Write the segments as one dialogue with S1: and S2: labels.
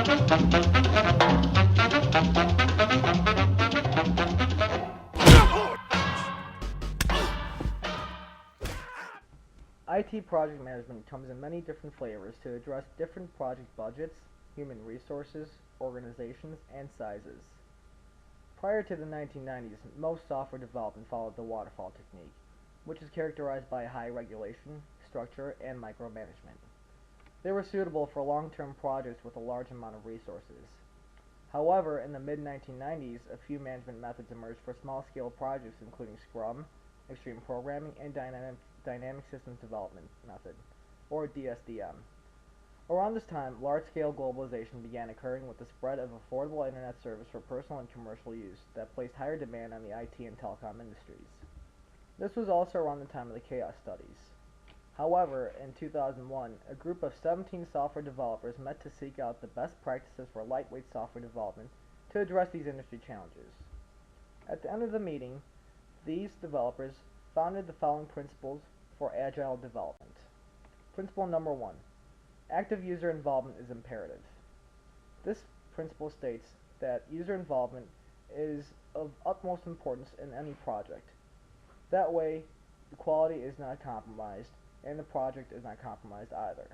S1: IT project management comes in many different flavors to address different project budgets, human resources, organizations, and sizes. Prior to the 1990s, most software development followed the waterfall technique, which is characterized by high regulation, structure, and micromanagement. They were suitable for long-term projects with a large amount of resources. However, in the mid-1990s, a few management methods emerged for small-scale projects including Scrum, Extreme Programming, and Dynamic Systems Development Method, or DSDM. Around this time, large-scale globalization began occurring with the spread of affordable internet service for personal and commercial use that placed higher demand on the IT and telecom industries. This was also around the time of the chaos studies. However, in 2001, a group of 17 software developers met to seek out the best practices for lightweight software development to address these industry challenges. At the end of the meeting, these developers founded the following principles for agile development. Principle number 1. Active user involvement is imperative. This principle states that user involvement is of utmost importance in any project. That way, the quality is not compromised, and the project is not compromised either.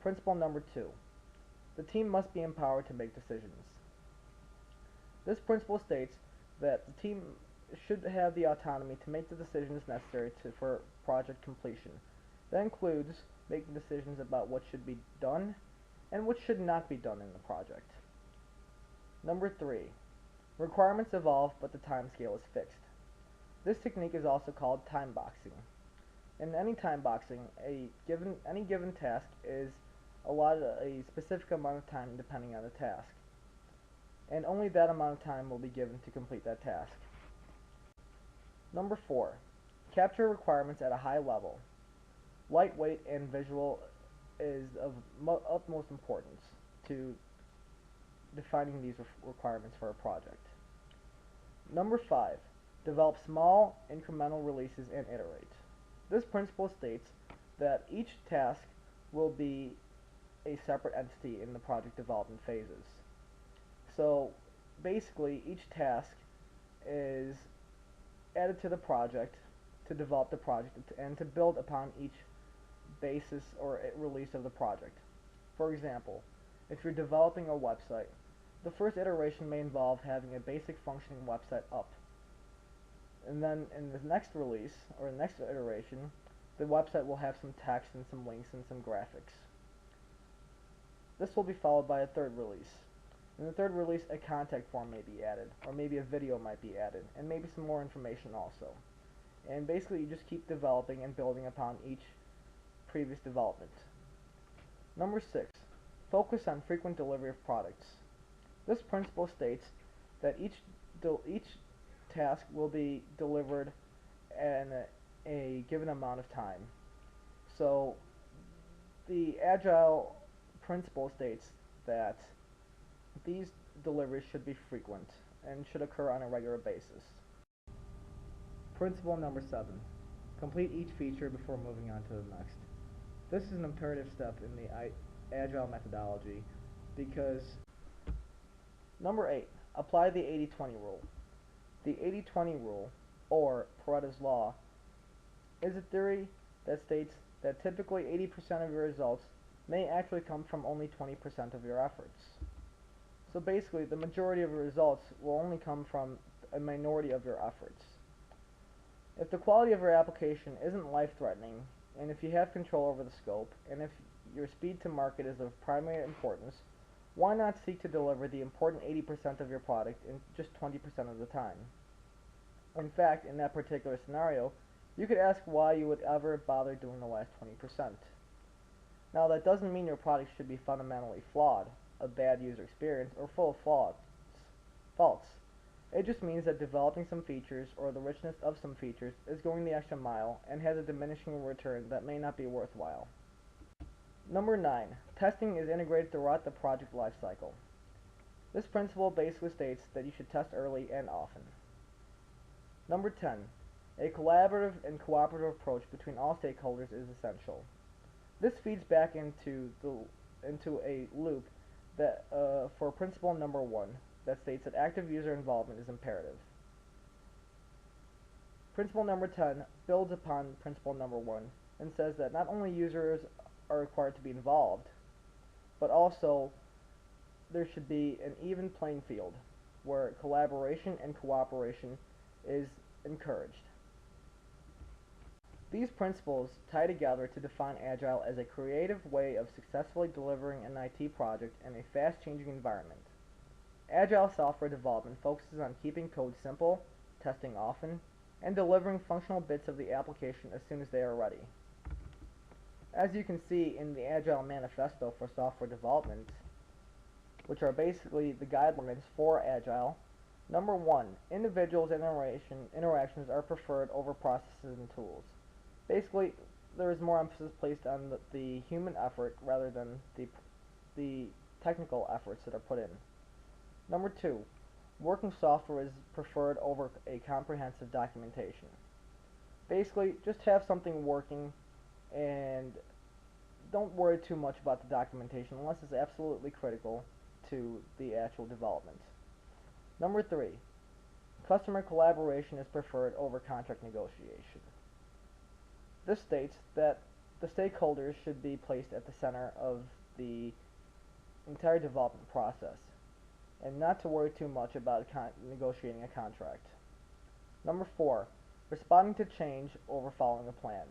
S1: Principle number 2. The team must be empowered to make decisions. This principle states that the team should have the autonomy to make the decisions necessary for project completion. That includes making decisions about what should be done and what should not be done in the project. Number 3. Requirements evolve, but the timescale is fixed. This technique is also called time boxing. In any time boxing, any given task is allotted a specific amount of time depending on the task, and only that amount of time will be given to complete that task. Number 4. Capture requirements at a high level. Lightweight and visual is of utmost importance to defining these requirements for a project. Number 5. Develop small incremental releases and iterate. This principle states that each task will be a separate entity in the project development phases. So basically each task is added to the project to develop the project and to build upon each basis or release of the project. For example, if you're developing a website, the first iteration may involve having a basic functioning website up. And then in the next release, or the next iteration, the website will have some text and some links and some graphics. This will be followed by a third release. In the third release, a contact form may be added, or maybe a video might be added, and maybe some more information also. And basically you just keep developing and building upon each previous development. Number 6. Focus on frequent delivery of products. This principle states that each task will be delivered in a given amount of time. So the Agile principle states that these deliveries should be frequent and should occur on a regular basis. Principle number 7. Complete each feature before moving on to the next. This is an imperative step in the Agile methodology because number 8. Apply the 80-20 rule. The 80-20 rule, or Pareto's law, is a theory that states that typically 80% of your results may actually come from only 20% of your efforts. So basically, the majority of your results will only come from a minority of your efforts. If the quality of your application isn't life-threatening, and if you have control over the scope, and if your speed to market is of primary importance, why not seek to deliver the important 80% of your product in just 20% of the time? In fact, in that particular scenario, you could ask why you would ever bother doing the last 20%. Now, that doesn't mean your product should be fundamentally flawed, a bad user experience, or full of faults. It just means that developing some features, or the richness of some features, is going the extra mile and has a diminishing return that may not be worthwhile. Number 9. Testing is integrated throughout the project lifecycle. This principle basically states that you should test early and often. Number 10. A collaborative and cooperative approach between all stakeholders is essential. This feeds back into a loop that for principle number 1 that states that active user involvement is imperative. Principle number 10 builds upon principle number 1 and says that not only users are required to be involved, but also there should be an even playing field where collaboration and cooperation is encouraged. These principles tie together to define Agile as a creative way of successfully delivering an IT project in a fast-changing environment. Agile software development focuses on keeping code simple, testing often, and delivering functional bits of the application as soon as they are ready. As you can see in the Agile Manifesto for Software Development, which are basically the guidelines for Agile, number 1, individuals' interactions are preferred over processes and tools. Basically, there is more emphasis placed on the human effort rather than the technical efforts that are put in. Number 2, working software is preferred over a comprehensive documentation. Basically, just have something working and don't worry too much about the documentation unless it's absolutely critical to the actual development. Number 3, customer collaboration is preferred over contract negotiation. This states that the stakeholders should be placed at the center of the entire development process and not to worry too much about negotiating a contract. Number 4, responding to change over following a plan.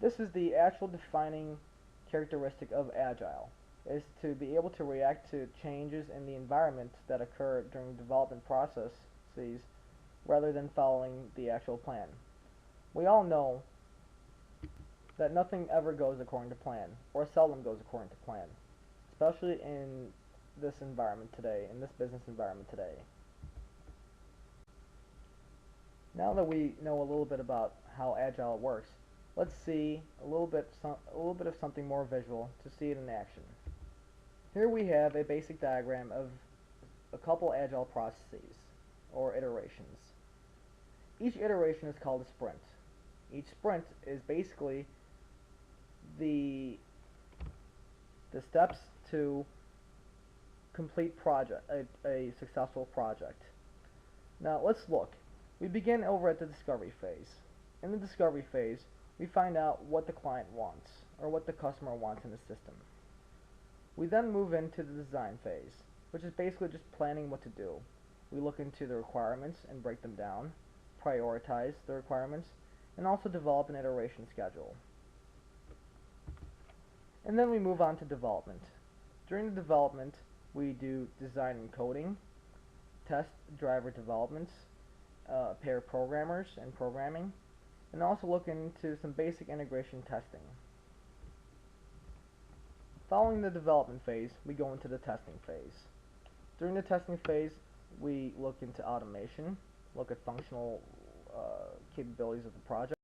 S1: This is the actual defining characteristic of Agile, is to be able to react to changes in the environment that occur during development processes rather than following the actual plan. We all know that nothing ever goes according to plan, or seldom goes according to plan, especially in this environment today, in this business environment today. Now that we know a little bit about how Agile works, let's see a little bit of something more visual to see it in action. Here we have a basic diagram of a couple Agile processes, or iterations. Each iteration is called a sprint. Each sprint is basically the steps to complete a successful project. Now let's look. We begin over at the discovery phase. In the discovery phase, we find out what the client wants, or what the customer wants in the system. We then move into the design phase, which is basically just planning what to do. We look into the requirements and break them down, prioritize the requirements, and also develop an iteration schedule. And then we move on to development. During the development, we do design and coding, test driver developments, pair programmers and programming, and also look into some basic integration testing. Following the development phase, we go into the testing phase. During the testing phase, we look into automation, look at functional capabilities of the project.